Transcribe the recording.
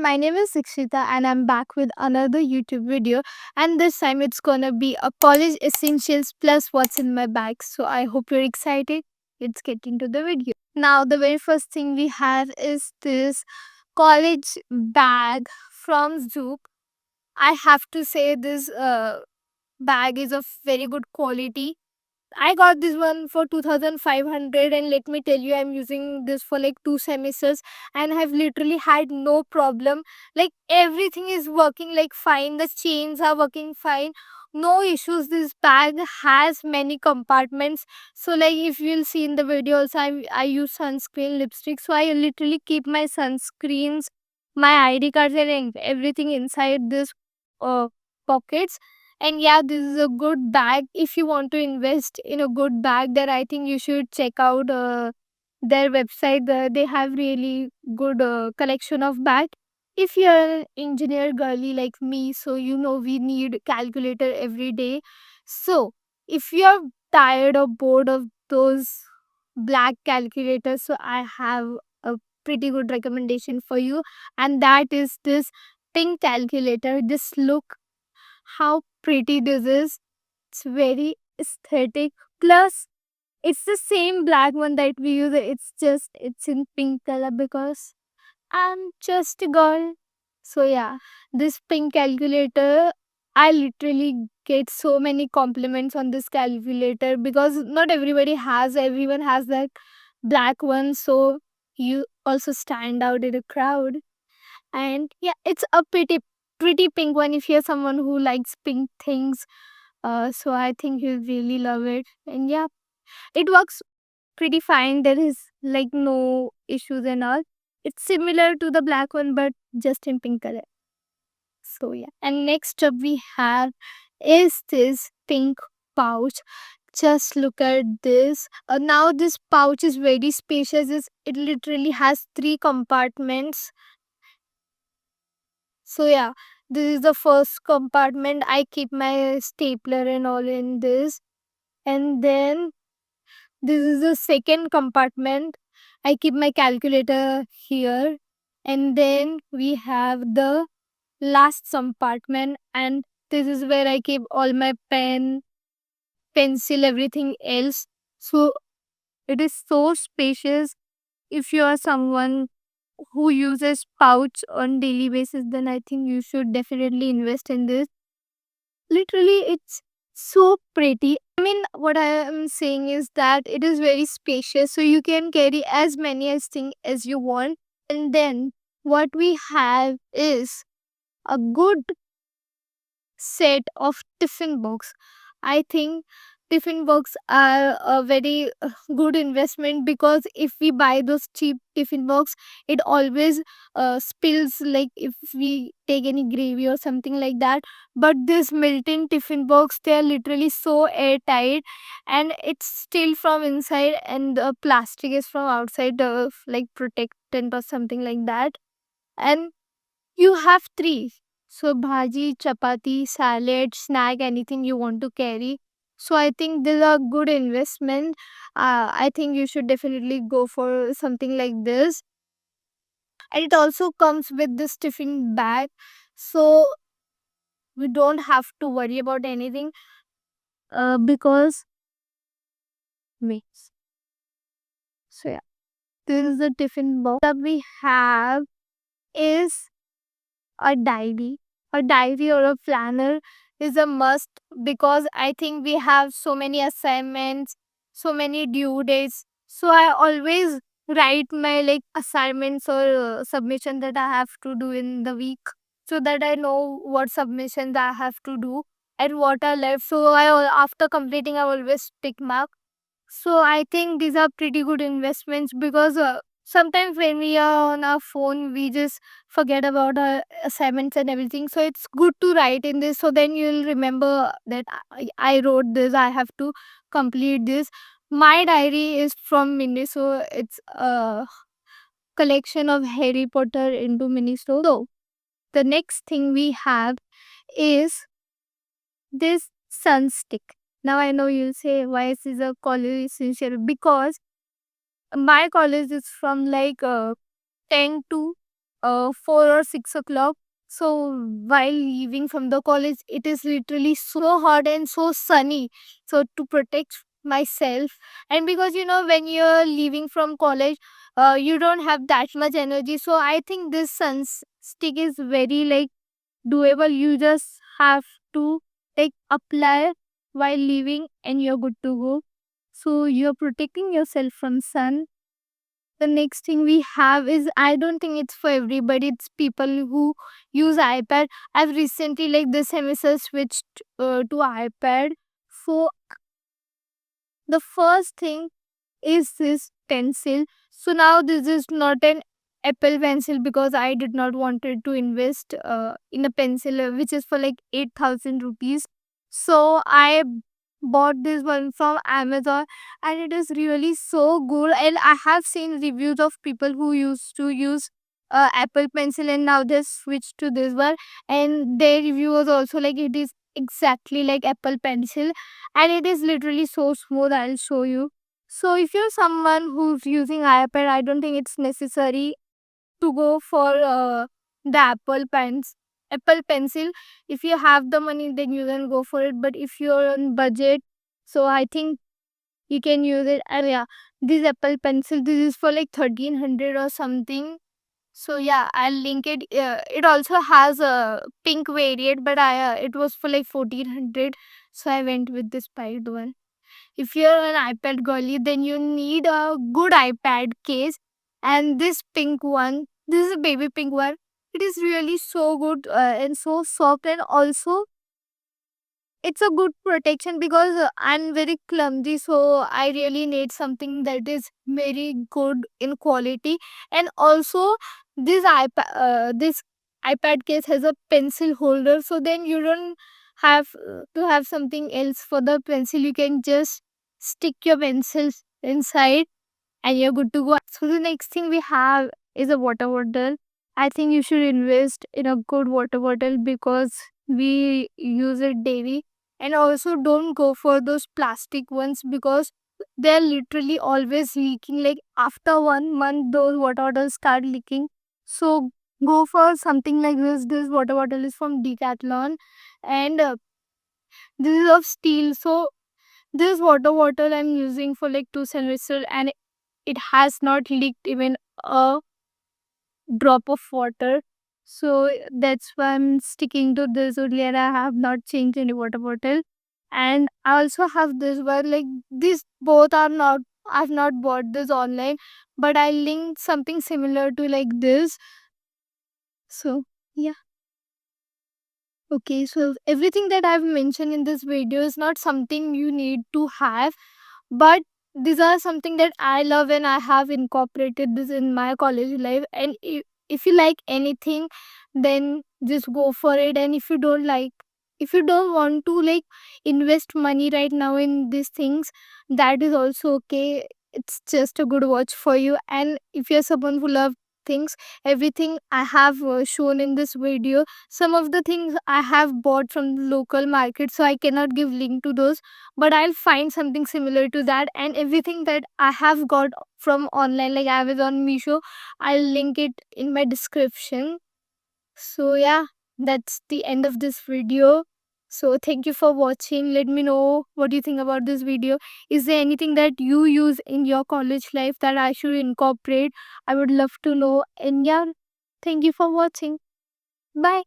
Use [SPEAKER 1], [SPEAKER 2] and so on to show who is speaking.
[SPEAKER 1] everyone, my name is Sikshita and I'm back with another YouTube video. And this time it's gonna be a college essentials plus what's in my bag. So I hope you're excited. Let's get into the video. Now, the very first thing we have is this college bag from Zoop. I have to say, this bag is of very good quality. I got this one for 2500, and let me tell you, I'm using this for like 2 semesters and I've literally had no problem. Like everything is working like fine, the chains are working fine, no issues. This bag has many compartments. So like if you'll see in the video also, I use sunscreen, lipstick. So I literally keep my sunscreens, my ID cards and everything inside this uh, pockets. And yeah, this is a good bag. If you want to invest in a good bag, then I think you should check out their website. They have really good collection of bag. If you're an engineer girly like me, so you know we need calculator every day. So if you're tired or bored of those black calculators, so I have a pretty good recommendation for you, and that is this pink calculator. This look how pretty this is. It's very aesthetic. Plus, it's the same black one that we use. It's in pink color because I'm just a girl. So yeah, this pink calculator, I literally get so many compliments on this calculator because not everyone has that black one. So you also stand out in a crowd. And yeah, it's a pretty pink one if you're someone who likes pink things. So I think you'll really love it. And yeah, it works pretty fine. There is like no issues and all. It's similar to the black one, but just in pink color. So yeah. And next up we have is this pink pouch. Just look at this. Now this pouch is very spacious. It literally has 3 compartments. So yeah, this is the first compartment. I keep my stapler and all in this. And then this is the second compartment. I keep my calculator here. And then we have the last compartment, and this is where I keep all my pen, pencil, everything else. So it is so spacious. If you are someone who uses pouch on daily basis, then I think you should definitely invest in this. Literally, it's so pretty. I mean, what I am saying is that it is very spacious, so you can carry as many as thing as you want. And then what we have is a good set of tiffin box. I think tiffin box are a very good investment because if we buy those cheap tiffin box, it always spills, like if we take any gravy or something like that. But this Milton tiffin box, they are literally so airtight, and it's still from inside, and the plastic is from outside, like protectant or something like that. And you have three. So bhaji, chapati, salad, snack, anything you want to carry. So I think these are good investment. I think you should definitely go for something like this. And it also comes with this tiffin bag. So we don't have to worry about anything. Because wait. So yeah, this is the tiffin box that we have is a diary. A diary or a planner is a must because I think we have so many assignments, so many due dates. So I always write my like assignments or submission that I have to do in the week so that I know what submissions I have to do and what are left. So after completing, I always tick mark. So I think these are pretty good investments because sometimes when we are on our phone, we just forget about our assignments and everything. So it's good to write in this. So then you'll remember that I wrote this. I have to complete this. My diary is from Mini, so it's a collection of Harry Potter into mini. So the next thing we have is this sun stick. Now I know you'll say why is this a college essential, because my college is from like 10 to 4 or 6 o'clock. So while leaving from the college, it is literally so hot and so sunny. So to protect myself, and because when you're leaving from college, you don't have that much energy. So I think this sun stick is very like doable. You just have to like apply while leaving, and you're good to go. So you're protecting yourself from sun. The next thing we have is, I don't think it's for everybody, it's people who use iPad. I've recently like this semester switched to iPad. So the first thing is this pencil. So now this is not an Apple pencil, because I did not wanted to invest in a pencil which is for like 8,000 rupees. So I bought this one from Amazon, and it is really so good. And I have seen reviews of people who used to use Apple pencil and now they switched to this one, and their review was also like it is exactly like Apple pencil, and it is literally so smooth. I'll show you. So if you're someone who's using iPad, I don't think it's necessary to go for the Apple Pencil. If you have the money, then you can go for it. But if you're on budget, so I think you can use it. And yeah, this Apple Pencil, this is for like 1,300 or something. So yeah, I'll link it. It also has a pink variant, but I it was for like 1,400. So I went with this white one. If you're an iPad girly, then you need a good iPad case. And this pink one, this is a baby pink one. It is really so good and so soft, and also it's a good protection because I'm very clumsy, so I really need something that is very good in quality. And also, this iPad case has a pencil holder, so then you don't have to have something else for the pencil. You can just stick your pencils inside and you're good to go. So the next thing we have is a water bottle. I think you should invest in a good water bottle because we use it daily. And also don't go for those plastic ones because they're literally always leaking. Like after 1 month, those water bottles start leaking. So go for something like this. This water bottle is from Decathlon, and this is of steel. So this water bottle I'm using for like 2 semesters, and it has not leaked even a drop of water. So that's why I'm sticking to this only, and I have not changed any water bottle. And I also have this one, like these both are not, I've not bought this online, but I linked something similar to like this. So yeah. Okay, so everything that I've mentioned in this video is not something you need to have, but these are something that I love, and I have incorporated this in my college life. And if you like anything, then just go for it. And if you don't like, if you don't want to like invest money right now in these things, that is also okay. It's just a good watch for you. And if you're someone who love things, everything I have shown in this video, some of the things I have bought from the local market, so I cannot give link to those, but I'll find something similar to that. And everything that I have got from online like Amazon, Meesho, I'll link it in my description. So yeah, that's the end of this video. So thank you for watching. Let me know what you think about this video. Is there anything that you use in your college life that I should incorporate? I would love to know. And yeah, thank you for watching. Bye.